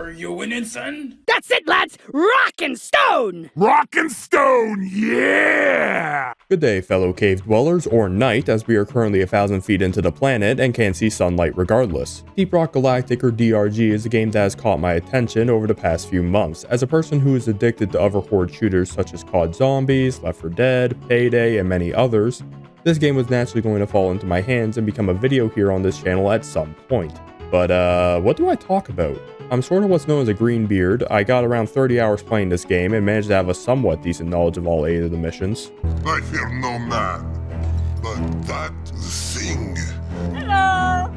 Are you winning, son? That's it, lads! Rock and stone! Rock and stone, yeah! Good day, fellow cave dwellers, or night, as we are currently 1,000 feet into the planet and can't see sunlight regardless. Deep Rock Galactic, or DRG, is a game that has caught my attention over the past few months. As a person who is addicted to other horde shooters such as COD Zombies, Left 4 Dead, Payday, and many others, this game was naturally going to fall into my hands and become a video here on this channel at some point. But what do I talk about? I'm sort of what's known as a green beard. I got around 30 hours playing this game and managed to have a somewhat decent knowledge of all 8 of the missions. I fear no man, but that thing. Hello!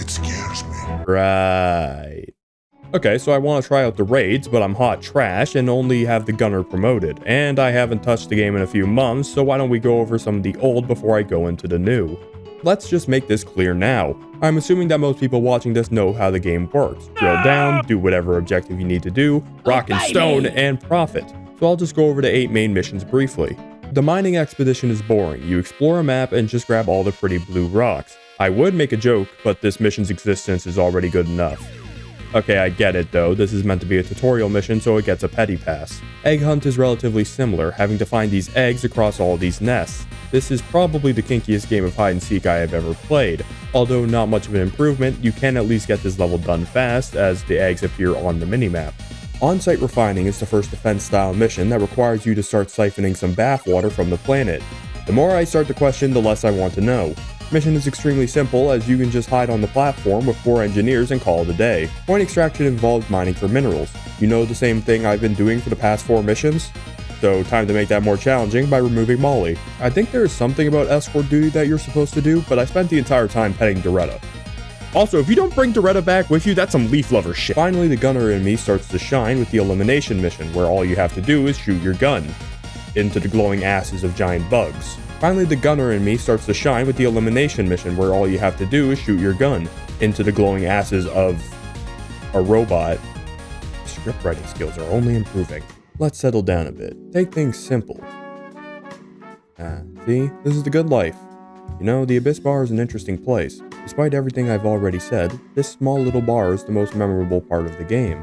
It scares me. Right. Okay, so I want to try out the raids, but I'm hot trash and only have the gunner promoted. And I haven't touched the game in a few months, so why don't we go over some of the old before I go into the new. Let's just make this clear now. I'm assuming that most people watching this know how the game works. Drill down, do whatever objective you need to do, rock and stone, and profit. So I'll just go over the 8 main missions briefly. The mining expedition is boring. You explore a map and just grab all the pretty blue rocks. I would make a joke, but this mission's existence is already good enough. Okay, I get it though, this is meant to be a tutorial mission, so it gets a petty pass. Egg hunt is relatively similar, having to find these eggs across all these nests. This is probably the kinkiest game of hide and seek I have ever played. Although not much of an improvement, you can at least get this level done fast, as the eggs appear on the minimap. On-site refining is the first defense-style mission that requires you to start siphoning some bathwater from the planet. The more I start to question, the less I want to know. Mission is extremely simple, as you can just hide on the platform with 4 engineers and call it a day. Point extraction involves mining for minerals. You know, the same thing I've been doing for the past 4 missions? So time to make that more challenging by removing Molly. I think there is something about escort duty that you're supposed to do, but I spent the entire time petting Doretta. Also, if you don't bring Doretta back with you, that's some leaf lover shit. Finally, the gunner in me starts to shine with the elimination mission, where all you have to do is shoot your gun into the glowing asses of giant bugs. Finally, the gunner in me starts to shine with the elimination mission, where all you have to do is shoot your gun into the glowing asses of a robot. Script writing skills are only improving. Let's settle down a bit. Take things simple. See? This is the good life. You know, the Abyss Bar is an interesting place. Despite everything I've already said, this small little bar is the most memorable part of the game.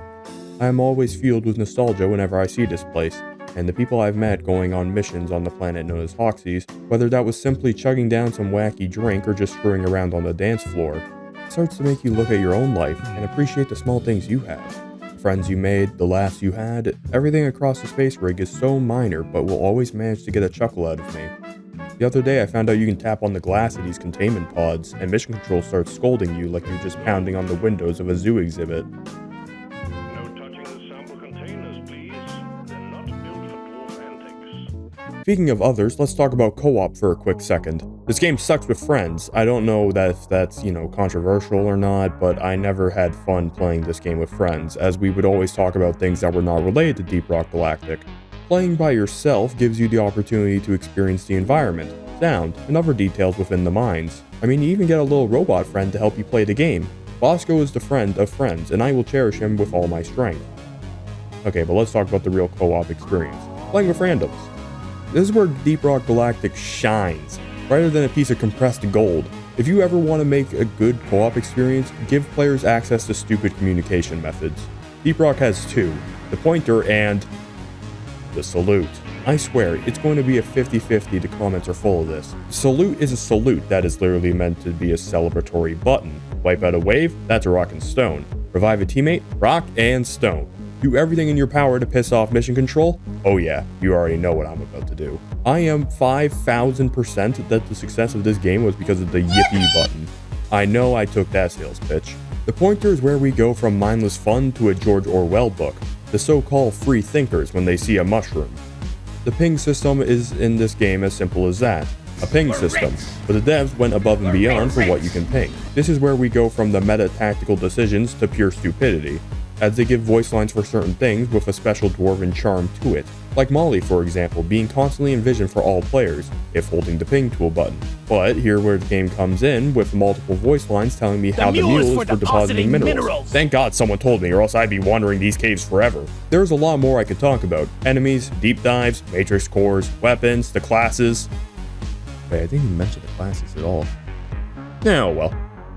I am always fueled with nostalgia whenever I see this place, and the people I've met going on missions on the planet known as Hoxies, whether that was simply chugging down some wacky drink or just screwing around on the dance floor, it starts to make you look at your own life and appreciate the small things you have. Friends you made, the laughs you had, everything across the space rig is so minor but will always manage to get a chuckle out of me. The other day I found out you can tap on the glass of these containment pods and mission control starts scolding you like you're just pounding on the windows of a zoo exhibit. Speaking of others, let's talk about co-op for a quick second. This game sucks with friends. I don't know if that's, controversial or not, but I never had fun playing this game with friends, as we would always talk about things that were not related to Deep Rock Galactic. Playing by yourself gives you the opportunity to experience the environment, sound, and other details within the mines. I mean, you even get a little robot friend to help you play the game. Bosco is the friend of friends, and I will cherish him with all my strength. Okay, but let's talk about the real co-op experience. Playing with randoms. This is where Deep Rock Galactic shines, brighter than a piece of compressed gold. If you ever want to make a good co-op experience, give players access to stupid communication methods. Deep Rock has 2, the pointer and the salute. I swear, it's going to be a 50-50, the comments are full of this. Salute is a salute that is literally meant to be a celebratory button. Wipe out a wave, that's a rock and stone. Revive a teammate, rock and stone. Do everything in your power to piss off mission control? Oh yeah, you already know what I'm about to do. I am 5,000% that the success of this game was because of the yippee button. I know I took that sales pitch. The pointer is where we go from mindless fun to a George Orwell book, the so-called free thinkers when they see a mushroom. The ping system is in this game as simple as that. A ping system, but the devs went above and beyond for what you can ping. This is where we go from the meta-tactical decisions to pure stupidity, as they give voice lines for certain things with a special dwarven charm to it. Like Molly, for example, being constantly envisioned for all players, if holding the ping tool button. But here where the game comes in, with multiple voice lines telling me how the mule is for depositing minerals. Thank God someone told me, or else I'd be wandering these caves forever. There's a lot more I could talk about. Enemies, deep dives, matrix cores, weapons, the classes. Wait, I didn't even mention the classes at all. Oh well.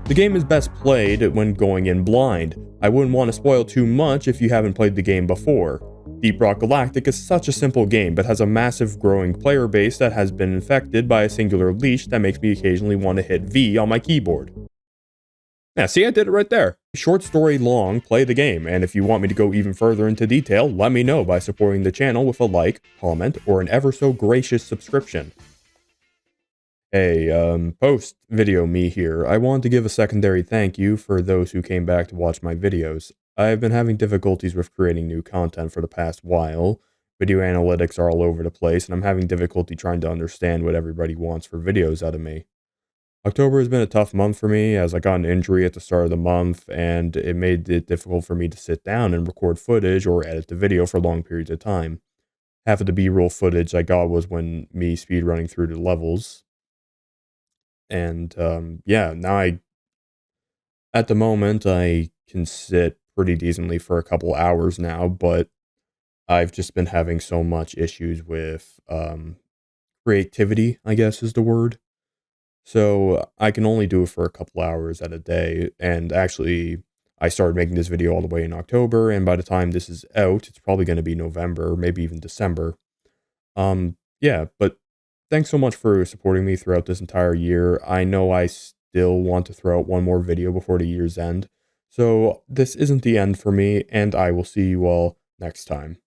The game is best played when going in blind. I wouldn't want to spoil too much if you haven't played the game before. DeepRockGalactic is such a simple game, but has a massive growing player base that has been infected by a singular leash that makes me occasionally want to hit V on my keyboard. Yeah, see, I did it right there. Short story long, play the game, and if you want me to go even further into detail, let me know by supporting the channel with a like, comment, or an ever so gracious subscription. Hey, post video me here. I want to give a secondary thank you for those who came back to watch my videos. I've been having difficulties with creating new content for the past while. Video analytics are all over the place, and I'm having difficulty trying to understand what everybody wants for videos out of me. October has been a tough month for me as I got an injury at the start of the month, and it made it difficult for me to sit down and record footage or edit the video for long periods of time. Half of the B-roll footage I got was when me speedrunning through the levels. And yeah, now at the moment, I can sit pretty decently for a couple hours now, but I've just been having so much issues with creativity, I guess is the word. So I can only do it for a couple hours at a day. And actually, I started making this video all the way in October, and by the time this is out, it's probably going to be November, maybe even December. Yeah, but thanks so much for supporting me throughout this entire year. I know I still want to throw out one more video before the year's end. So this isn't the end for me, and I will see you all next time.